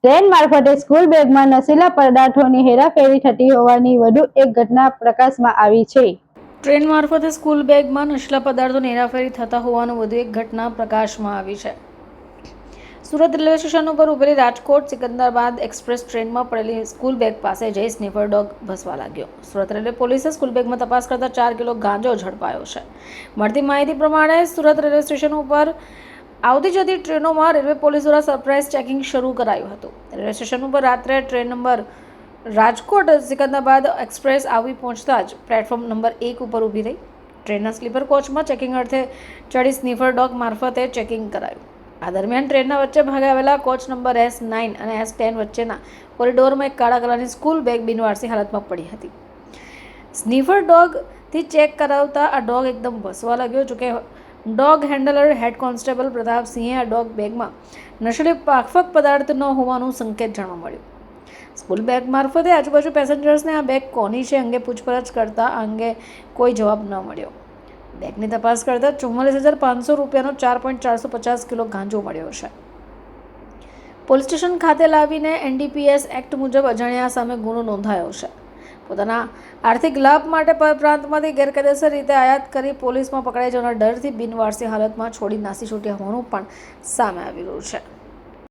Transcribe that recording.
Train મારફતે school બેગમાં નશીલા પદાર્થોની હેરાફેરી થતી હોવાની વધુ એક ઘટના પ્રકાશમાં આવી છે. ટ્રેન મારફતે સ્કૂલ બેગમાં નશીલા પદાર્થોની હેરાફેરી થતા હોવાની વધુ એક ઘટના પ્રકાશમાં આવી છે. સુરત રેલવે સ્ટેશન ઉપર ઉભેલી રાજકોટ સિકંદરાબાદ એક્સપ્રેસ ટ્રેનમાં પડેલી સ્કૂલ બેગ પાસે જઈ સ્નીફર ડોગ ભસવા લાગ્યો. સુરત રેલવે પોલીસે સ્કૂલ બેગમાં તપાસ કરતા 4 કિલો ગાંજો ઝડપાયો છે. મળતી માહિતી પ્રમાણે સુરત રેલવે સ્ટેશન ઉપર આવતી જતી ટ્રેનોમાં રેલવે પોલીસ દ્વારા સરપ્રાઇઝ ચેકિંગ શરૂ કરાયું હતું. રેલવે સ્ટેશન ઉપર રાત્રે train number Rajkot Secunderabad express આવી પહોંચતા જ પ્લેટફોર્મ નંબર 1 ઉપર ઊભી રહી. ટ્રેનના સ્લીપર કોચમાં ચેકિંગ અર્થે ચડી સ્નીફર ડોગ મારફતે ચેકિંગ કરાયું. આ દરમિયાન ટ્રેનના વચ્ચે ભાગે આવેલા કોચ નંબર S9 અને S10 વચ્ચેના કોરિડોરમાં એક કાળા કલરની સ્કૂલ બેગ બિનવારસી હાલતમાં પડી હતી. સ્નીફર ડોગથી ચેક કરાવતા આ ડોગ એકદમ ભસવા લાગ્યો. જોકે ડોગ હેન્ડલર હેડ કોન્સ્ટેબલ પ્રતાપસિંહે આ ડોગ બેગમાં નશીલી માફક પદાર્થ ન હોવાનું સંકેત જાણવા મળ્યું. સ્કૂલ બેગ મારફતે આજુબાજુ પેસેન્જર્સને આ બેગ કોની છે અંગે પૂછપરછ કરતા આ અંગે કોઈ જવાબ ન મળ્યો. બેગની તપાસ કરતા 44,500 રૂપિયાનો 4.450 કિલો ગાંજો મળ્યો છે. પોલીસ સ્ટેશન ખાતે લાવીને NDPS એક્ટ મુજબ અજાણ્યા સામે ગુનો નોંધાયો છે. પોતાના આર્થિક લાભ માટે પરપ્રાંતમાંથી ગેરકાયદેસર રીતે આયાત કરી પોલીસમાં પકડાઈ જવાના ડરથી બિનવારસી હાલતમાં છોડી નાસી છૂટ્યા હોવાનું પણ સામે આવી રહ્યું છે.